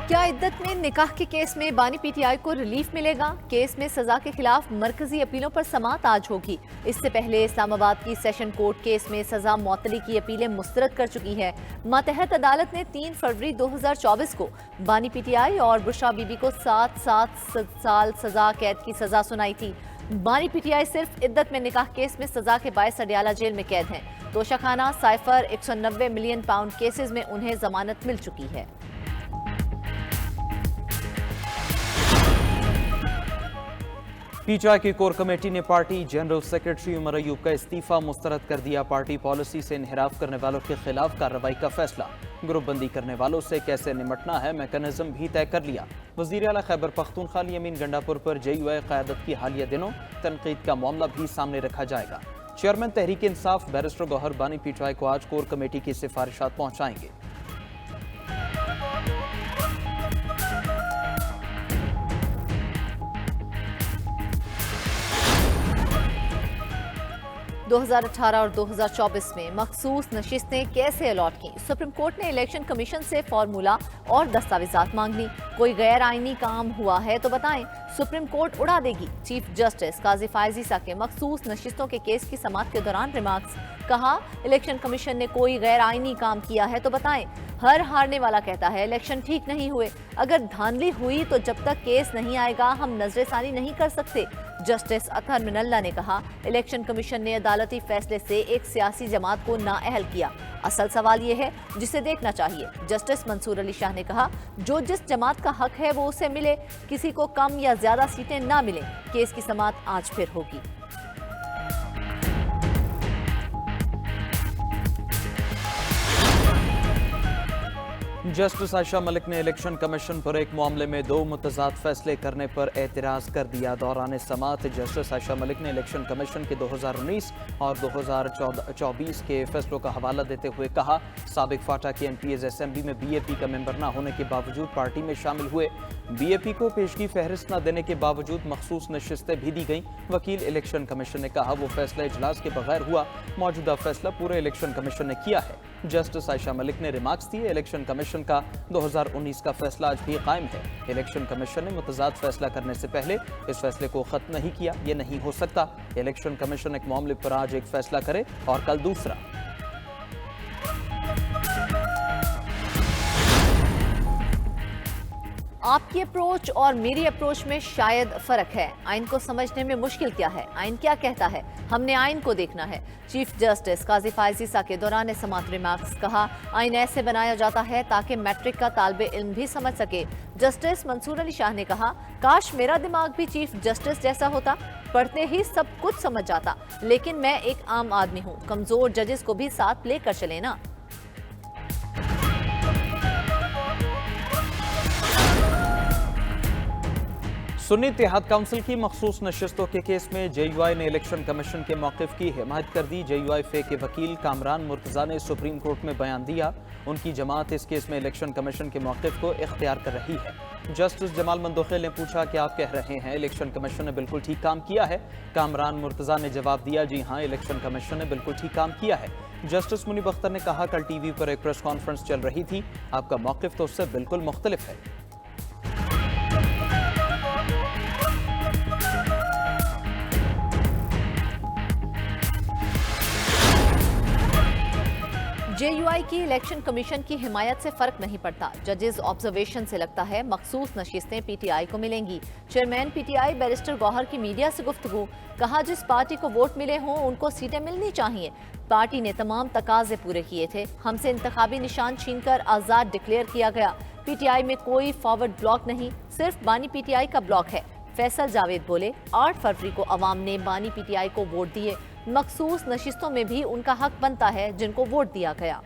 क्या इद्दत में निकाह के केस में बानी पीटीआई को रिलीफ मिलेगा? केस में सजा के खिलाफ मरकजी अपीलों पर समाअत आज होगी। इससे पहले इस्लामाबाद की सेशन कोर्ट केस में सजा मौतली की अपीलें मुस्तरद कर चुकी है। मातहत अदालत ने 3 फरवरी 2024 को बानी पीटीआई और बुशरा बीबी को 7 साल सजा कैद की सजा सुनाई थी। बानी पीटीआई सिर्फ इद्दत में निकाह केस में सजा के बायस अडियाला जेल में कैद हैं। Toshakhana cipher 190 million pound cases में उन्हें जमानत मिल चुकी है। पीटीआई की कोर कमेटी ने party general secretary Omar Ayub का इस्तीफा मुस्तरद कर दिया। पार्टी पॉलिसी से इनहिराफ करने वालों के खिलाफ कार्रवाई का फैसला। ग्रुपबंदी करने वालों से कैसे निमटना है मैकेनिज्म भी तय कर लिया। वज़ीर आला खैबर पख्तूनख्वा यमीन गंडापुर पर JUI क़यादत की हालिया दिनों तनकीद का मामला भी सामने रखा जाएगा। चेयरमैन तहरीक इंसाफ बैरिस्टर गौहर बानी पीटीआई को आज कोर कमेटी की सिफारिशात पहुँचाएंगे। 2018 और 2024 में मखसूस नशिस्तें कैसे अलॉट की? सुप्रीम कोर्ट ने इलेक्शन कमीशन से फार्मूला और दस्तावेजात मांग ली। कोई गैर आईनी काम हुआ है तो बताएं, सुप्रीम कोर्ट उड़ा देगी। चीफ जस्टिस काजी फायज ईसा के मखसूस नशिस्तों के केस की समाअत के दौरान रिमार्क्स। कहा, इलेक्शन कमीशन ने कोई गैर आईनी काम किया है तो बताएं। हर हारने वाला कहता है इलेक्शन ठीक नहीं हुए। अगर धांधली हुई तो जब तक केस नहीं आएगा हम नजरसानी नहीं कर सकते। जस्टिस अतहर मिनल्ला ने कहा, इलेक्शन कमीशन ने अदालती फैसले से एक सियासी जमात को नाअहल किया। असल सवाल ये है जिसे देखना चाहिए। जस्टिस मंसूर अली शाह ने कहा, जो जिस जमात का हक है वो उसे मिले, किसी को कम या ज्यादा सीटें ना मिले। केस की समाअत आज फिर होगी। जस्टिस आयशा मलिक ने इलेक्शन कमीशन पर एक मामले में 2 मुतज़ाद फैसले करने पर एतराज़ कर दिया। दौरान समाअत जस्टिस आयशा मलिक ने इलेक्शन कमीशन के 2019 और 2024 के फैसलों का हवाला देते हुए कहा, साबिक फाटा के MPs असेंबली में BAP का मेंबर न होने के बावजूद पार्टी में शामिल हुए। BAP को पेशगी फहरिस्त न देने के बावजूद मखसूस नशिस्तें भी दी गईं। वकील इलेक्शन कमीशन ने कहा, वो फैसला इजलास के बगैर हुआ। मौजूदा फैसला पूरे इलेक्शन कमीशन ने किया है। जस्टिस आयशा मलिक ने रिमार्क्स दिए, इलेक्शन कमीशन का 2019 का फैसला आज भी कायम है। इलेक्शन कमीशन ने मुतज़ाद फैसला करने से पहले इस फैसले को खत्म नहीं किया। ये नहीं हो सकता। इलेक्शन कमीशन एक मामले पर आज एक फैसला करे और कल दूसरा। आपकी अप्रोच और मेरी अप्रोच में शायद फर्क है। आइन को समझने में मुश्किल क्या है? आइन क्या कहता है? हमने आइन को देखना है। चीफ जस्टिस काजी फायज ईसा के दौरान समाअत रिमार्क्स। कहा, आइन ऐसे बनाया जाता है ताकि मैट्रिक का तालिबे इल्म भी समझ सके। जस्टिस मंसूर अली शाह ने कहा, काश मेरा दिमाग भी चीफ जस्टिस जैसा होता, पढ़ते ही सब कुछ समझ जाता। लेकिन मैं एक आम आदमी हूँ, कमजोर जजेस को भी साथ लेकर चले ना। सुन्नी इत्तेहाद काउंसिल की मखसूस नशिस्तों के केस में JUI ने इलेक्शन कमीशन के मौक़िफ़ की हिमायत कर दी। JUI फे के वकील कामरान मुर्तज़ा ने सुप्रीम कोर्ट में बयान दिया। उनकी जमात इस केस में इलेक्शन कमीशन के मौक़िफ़ को इख्तियार कर रही है। जस्टिस जमाल मंदोखेल ने पूछा कि आप कह रहे हैं इलेक्शन कमीशन ने बिल्कुल ठीक काम किया है? कामरान मुर्तज़ा ने जवाब दिया, जी हाँ, इलेक्शन कमीशन ने बिल्कुल ठीक काम किया है। जस्टिस मुनीब अख्तर ने कहा, कल TV पर एक प्रेस कॉन्फ्रेंस चल रही थी, आपका मौक़िफ़ तो उससे बिल्कुल मुख्तलिफ है। JUI की इलेक्शन कमीशन की हिमायत से फर्क नहीं पड़ता। जजेस ऑब्जर्वेशन से लगता है मखसूस नशिस्तें PTI को मिलेंगी। चेयरमैन PTI बैरिस्टर गौहर की मीडिया से गुफ्तगू। कहा, जिस पार्टी को वोट मिले हों उनको सीटें मिलनी चाहिए। पार्टी ने तमाम तकाजे पूरे किए थे। हमसे इंतखाबी निशान छीनकर आज़ाद डिक्लेयर किया गया। PTI में कोई फॉरवर्ड ब्लॉक नहीं, सिर्फ बानी PTI का ब्लॉक है। फैसल जावेद बोले, 8 फरवरी को अवाम ने बानी PTI को वोट दिए। मखसूस नशिस्तों में भी उनका हक बनता है जिनको वोट दिया गया।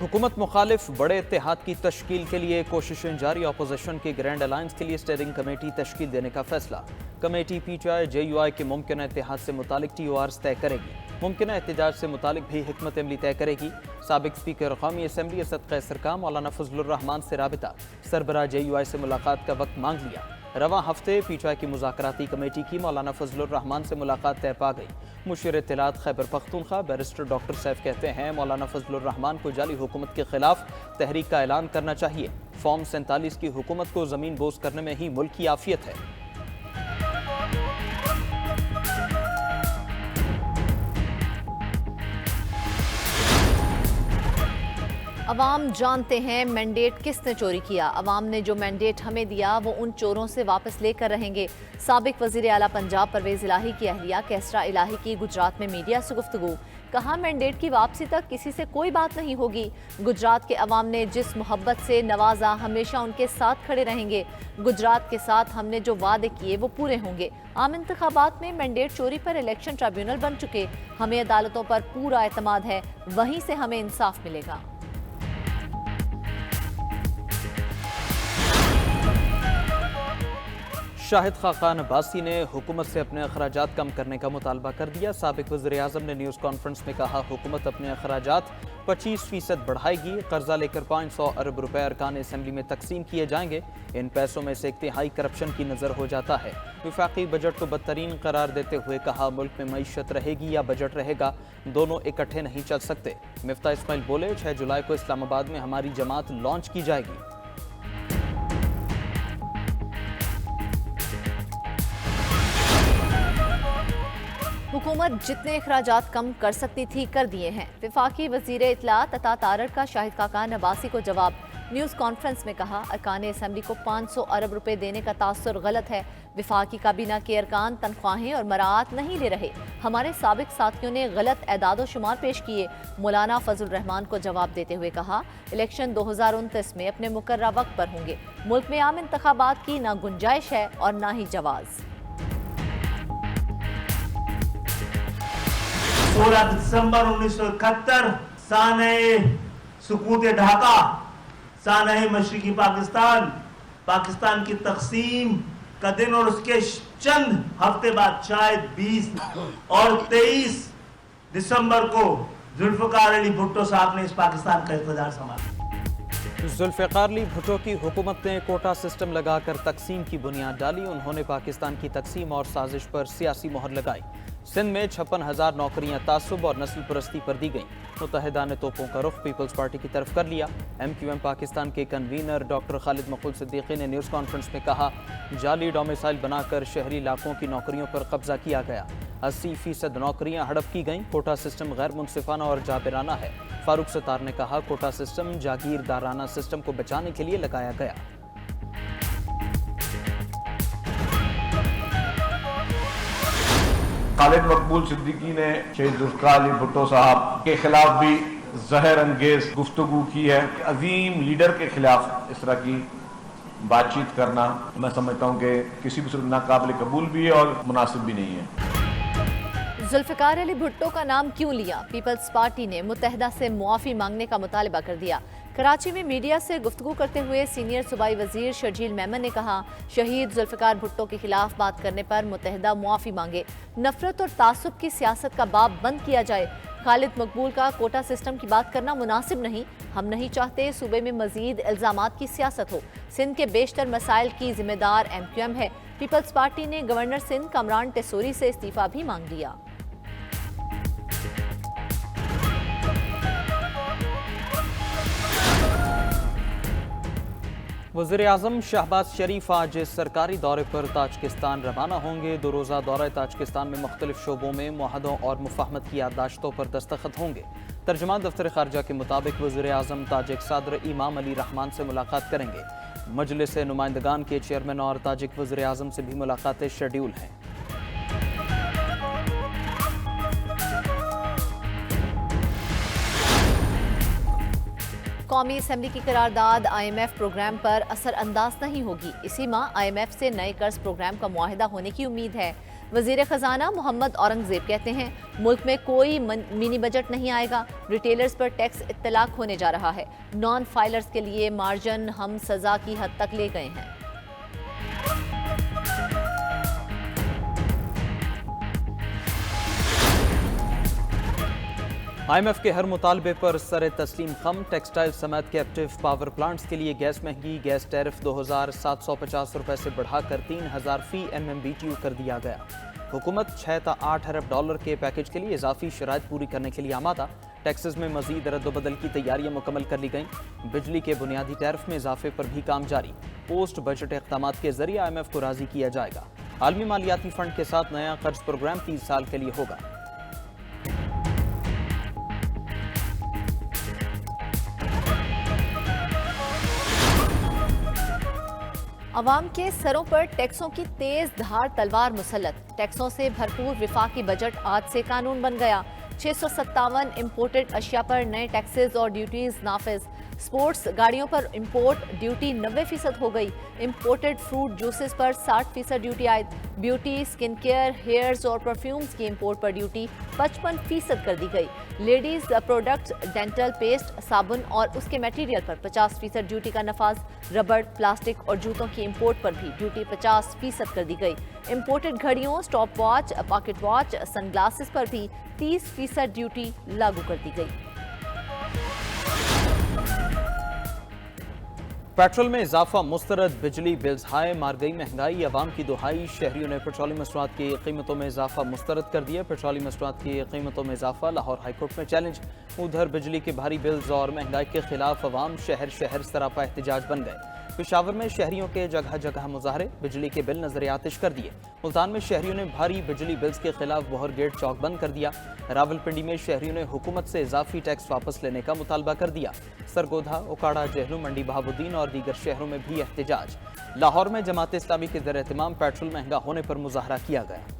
हुकूमत मुखालिफ बड़े इत्तेहाद की तश्कील के लिए कोशिशें जारी। अपोजिशन की ग्रैंड अलायंस के लिए स्टीयरिंग कमेटी तश्कील देने का फैसला। कमेटी PTI JUI के मुमकिन इत्तेहाद से मुतालिक TORs तय करेगी। मुमकिन एहतजाज से मुतालिक भी हिकमत अमली तय करेगी। साबिक स्पीकर कौमी असम्बली असद कैसर का मौलाना फजलुर रहमान से राबिता। सरबराह JUI से मुलाकात का वक्त मांग लिया। रवां हफ्ते पीटीआई की मुज़ाकराती कमेटी की मौलाना फजलुर रहमान से मुलाकात तय पा गई। मुशीर इत्तलात खैबर पख्तूनख्वा बैरिस्टर डॉक्टर सैफ कहते हैं मौलाना फजलुर रहमान को जाली हुकूमत के खिलाफ तहरीक का ऐलान करना चाहिए। फॉर्म 47 की हुकूमत को ज़मीन बोस करने में ही मुल्क की आफियत है। अवाम जानते हैं मैंडेट किसने चोरी किया। अवाम ने जो मैंडेट हमें दिया वो उन चोरों से वापस लेकर रहेंगे। साबिक वजीर आला पंजाब परवेज इलाही की अहलिया कैसरा इलाही की गुजरात में मीडिया से गुफ्तगू। कहा मैंडेट की वापसी तक किसी से कोई बात नहीं होगी। गुजरात के अवाम ने जिस मोहब्बत से नवाजा हमेशा उनके साथ खड़े रहेंगे। गुजरात के साथ हमने जो वादे किए वो पूरे होंगे। आम इंतखाबात में मैंडेट चोरी पर इलेक्शन ट्रिब्यूनल बन चुके। हमें अदालतों पर पूरा एतमाद है, वहीं से हमें इंसाफ मिलेगा। शाहिद खाकान अब्बासी ने हुकूमत से अपने अखराजात कम करने का मुतालबा कर दिया। साबिक वज़ीर आज़म ने न्यूज़ कॉन्फ्रेंस में कहा हुकूमत अपने अखराजात 25% बढ़ाएगी। कर्जा लेकर 500 अरब रुपए अरकान असम्बली में तकसीम किए जाएंगे। इन पैसों में से एक तिहाई करप्शन की नज़र हो जाता है। वफाकी बजट को बदतरीन करार देते हुए कहा मुल्क में मईशत रहेगी या बजट रहेगा, दोनों इकट्ठे नहीं चल सकते। मिफ्ता इस्माइल बोले 6 जुलाई को इस्लामाबाद में हमारी जमात लॉन्च की जाएगी। हुकूमत जितने अखराजात कम कर सकती थी कर दिए हैं। वफाकी वजीर इत्तलात अता तारड़ का शाहिद खाकान अब्बासी को जवाब। न्यूज़ कॉन्फ्रेंस में कहा अरकान असम्बली को 500 अरब रुपए देने का तासुर गलत है। वफाकी काबीना के अरकान तनख्वाहें और मराआत नहीं ले रहे। हमारे साबिक साथियों ने गलत एदाद शुमार पेश किए। मौलाना फजल रहमान को जवाब देते हुए कहा इलेक्शन 2029 में अपने मुकर्रर वक्त पर होंगे। मुल्क में आम इंतखाबात की ना गुंजाइश है और ना ही जवाज़। 16 दिसंबर 1971 साने सुकूत ढाका, साने मशरिकी पाकिस्तान, पाकिस्तान की तकसीम का दिन और उसके चंद हफ्ते बाद शायद 20 और 23 दिसंबर को जुल्फ़िकार अली भुट्टो साहब ने इस पाकिस्तान का इक़्तिदार संभाला। जुल्फ़िकार अली भुट्टो की हुकूमत ने कोटा सिस्टम लगाकर तकसीम की बुनियाद डाली। उन्होंने पाकिस्तान की तकसीम और साजिश पर सियासी मोहर लगाई। सिंध में 56,000 नौकरियां तासुब और नस्ल परस्ती पर दी गईं। मुत्तहिदा ने तोपों का रुख पीपल्स पार्टी की तरफ कर लिया। MQM पाकिस्तान के कन्वीनर डॉक्टर खालिद मकबूल सिद्दीकी ने न्यूज़ कॉन्फ्रेंस में कहा जाली डोमिसाइल बनाकर शहरी इलाकों की नौकरियों पर कब्जा किया गया। 80% नौकरियां हड़प की गईं। कोटा सिस्टम गैर मुनसिफाना और जाबिराना है। फारूक सत्तार ने कहा कोटा सिस्टम जागीरदाराना सिस्टम को बचाने के लिए लगाया गया। खालिद मकबूल सिद्दीकी ने शहीद जुल्फ़िकार अली भुट्टो साहब के खिलाफ भी जहर अंगेज गुफ्तगू की है। अजीम लीडर के खिलाफ इस तरह की बातचीत करना मैं समझता हूँ कि किसी भी सूरत नाकाबिल कबूल भी है और मुनासिब भी नहीं है। जुल्फ़िकार अली भुट्टो का नाम क्यों लिया? पीपल्स पार्टी ने मुत्तहिदा से मुआफ़ी मांगने का मुतालबा कर दिया। कराची में मीडिया से गुफ्तगू करते हुए सीनियर सूबाई वजीर शर्जील मेमन ने कहा शहीद जुल्फ़िकार भुट्टो के खिलाफ बात करने पर मुत्तहिदा मुआफ़ी मांगे। नफरत और तासुब की सियासत का बाब बंद किया जाए। खालिद मकबूल का कोटा सिस्टम की बात करना मुनासिब नहीं। हम नहीं चाहते सूबे में मजीद इल्ज़ामात की सियासत हो। सिंध के बेशतर मसाइल की जिम्मेदार MQM है। पीपल्स पार्टी ने गवर्नर सिंध कमरान टेसोरी से इस्तीफ़ा भी मांग लिया। वज़ीर आज़म शहबाज शरीफ आज सरकारी दौरे पर ताजिकिस्तान रवाना होंगे। 2 रोज़ा दौरा ताजिकिस्तान में मुख्तलिफ शोबों में मुआहदों और मुफाहमत की याददाश्तों पर दस्तखत होंगे। तर्जुमान दफ्तर खारजा के मुताबिक वज़ीर आज़म ताजिक सदर इमाम अली रहमान से मुलाकात करेंगे। मजलिस नुमाइंदगान के चेयरमैन और ताजिक वज़ीर आज़म से भी मुलाकातें शेड्यूल हैं। कौमी असम्बली की करारदाद IMF प्रोग्राम पर असर अंदाज नहीं होगी। इसी माह IMF से नए कर्ज प्रोग्राम का मुआहिदा होने की उम्मीद है। वजीर खजाना मोहम्मद औरंगजेब कहते हैं मुल्क में कोई मिनी बजट नहीं आएगा। रिटेलर्स पर टैक्स इत्तलाक होने जा रहा है। नॉन फाइलर्स के लिए मार्जिन हम सजा की हद तक ले गए हैं। IMF के हर मुतालबे पर सर तस्लीम खम। टेक्सटाइल समेत कैप्टिव पावर प्लांट्स के लिए गैस महंगी। गैस टैरिफ 2750 रुपए से बढ़ाकर 3000 फी MMBTU कर दिया गया। हुकूमत 6 से 8 अरब डॉलर के पैकेज के लिए इजाफी शराइत पूरी करने के लिए आमादा। टैक्सेस में मजीद रद्दबदल की तैयारियां मुकम्मल कर ली गईं। बिजली के बुनियादी टैरिफ में इजाफे पर भी काम जारी। पोस्ट बजट इक़दामात के जरिए IMF को राजी किया जाएगा। आलमी मालियाती फंड के साथ नया कर्ज प्रोग्राम 30 साल के लिए होगा। अवाम के सरों पर टैक्सों की तेज धार तलवार मुसल्लत। टैक्सों से भरपूर विफाकी बजट आज से कानून बन गया। 657 इम्पोर्टेड अशिया पर नए टैक्सेस और ड्यूटीज नाफिज। स्पोर्ट्स गाड़ियों पर इंपोर्ट ड्यूटी 90% हो गई। इंपोर्टेड फ्रूट जूसेस पर 60% ड्यूटी आयद। ब्यूटी, स्किन केयर, हेयर्स और परफ्यूम्स की इंपोर्ट पर ड्यूटी 55% कर दी गई। लेडीज प्रोडक्ट्स, डेंटल पेस्ट, साबुन और उसके मटेरियल पर 50% ड्यूटी का नफाज। रबड़, प्लास्टिक और जूतों की इंपोर्ट पर भी ड्यूटी 50% कर दी गई। इंपोर्टेड घड़ियों, stop watch, pocket watch, sunglasses पर भी 30% ड्यूटी लागू कर दी गई। पेट्रोल में इजाफा मुस्तरद। बिजली बिल्स हाई, मार गई महंगाई। अवाम की दुहाई। शहरियों ने पेट्रोलियम मसनूआत की कीमतों में इजाफा मुस्तरद कर दिया। पेट्रोलियम मसनूआत की कीमतों में इजाफा लाहौर हाईकोर्ट में चैलेंज। उधर बिजली के भारी बिल्स और महंगाई के खिलाफ अवाम शहर शहर सरापा एहतजाज बन गए। पेशावर में शहरियों के जगह जगह मुजाहरे। बिजली के बिल नजर आतिश कर दिए। मुल्तान में शहरियों ने भारी बिजली बिल्स के खिलाफ बोहर गेट चौक बंद कर दिया। रावलपिंडी में शहरियों ने हुकूमत से इजाफी टैक्स वापस लेने का मुतालबा कर दिया। सरगोधा, उकाड़ा, जेहलू, मंडी बहाबुद्दीन और दीगर शहरों में भी एहतजाज। लाहौर में जमात इस्लामी के ज़र एहतमाम पेट्रोल महंगा होने पर मुजाहरा किया गया।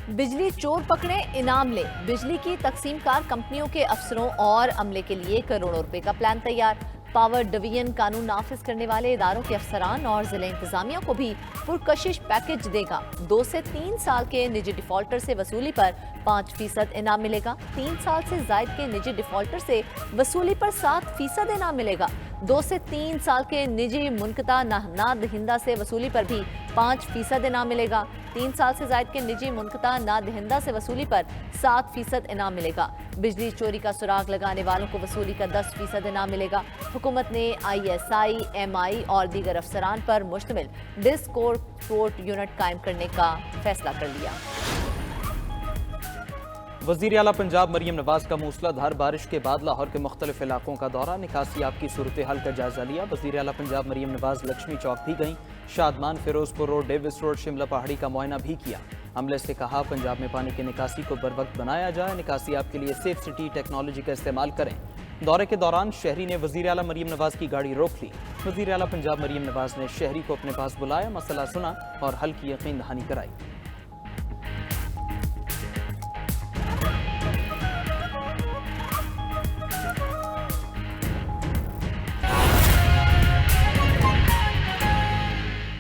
बिजली चोर पकड़े, इनाम ले। बिजली की तकसीमकार कंपनियों के अफसरों और अमले के लिए करोड़ों रुपए का प्लान तैयार। पावर डिवीजन कानून नाफिज करने वाले इदारों के अफसरान और जिले इंतजामिया को भी पुरकशिश पैकेज देगा। 2 से 3 साल के निजी डिफॉल्टर से वसूली पर 5% इनाम मिलेगा। 3 साल से जायद के निजी डिफॉल्टर से वसूली पर 7% इनाम मिलेगा। 2 से 3 साल के निजी मुनकता ना दहिंदा से वसूली पर भी 5% इनाम मिलेगा। 3 साल से जायद के निजी मुनकता ना दहिंदा से वसूली पर 7% इनाम मिलेगा। बिजली चोरी का सुराग लगाने वालों को वसूली का 10% इनाम मिलेगा। हुकूमत ने ISI, MI और दीगर अफसरान पर मुश्तमिल डिस्कोर्ट यूनिट कायम करने का फैसला कर लिया। वज़ीर आला पंजाब मरीम नवाज का मूसलाधार बारिश के बाद लाहौर के मुख्तलिफ इलाकों का दौरा। निकासियाब की सूरत हाल का जायजा लिया। वज़ीर आला पंजाब मरीम नवाज लक्ष्मी चौक भी गईं। Shadman, Ferozepur road, Davis road, Shimla Pahari का मुआयना भी किया। अमले से कहा पंजाब में पानी की निकासी को बर वक्त बनाया जाए। निकासियाब के लिए सेफ सिटी टेक्नोलॉजी का इस्तेमाल करें। दौरे के दौरान शहरी ने वज़ीर आला मरीम नवाज की गाड़ी रोक ली। वज़ीर आला पंजाब मरीम नवाज ने शहरी को अपने पास बुलाया, मसला सुना और हल की यकीन दहानी कराई।